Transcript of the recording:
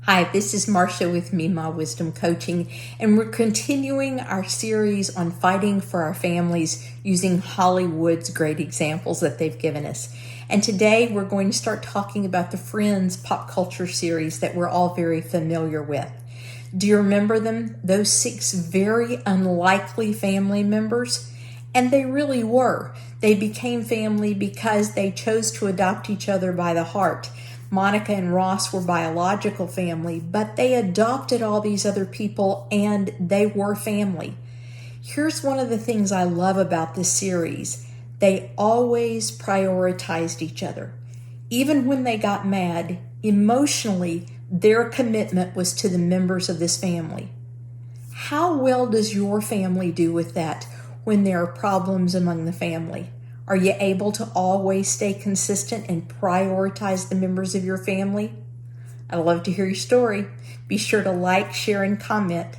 Hi, this is Marcia with memaw Wisdom Coaching, and we're continuing our series on fighting for our families using Hollywood's great examples that they've given us. And today we're going to start talking about the Friends pop culture series that we're all very familiar with. Do you remember them? Those 6 very unlikely family members? And they really were. They became family because they chose to adopt each other by the heart. Monica and Ross were biological family, but they adopted all these other people and they were family. Here's one of the things I love about this series. They always prioritized each other. Even when they got mad, emotionally, their commitment was to the members of this family. How well does your family do with that when there are problems among the family? Are you able to always stay consistent and prioritize the members of your family? I'd love to hear your story. Be sure to like, share, and comment.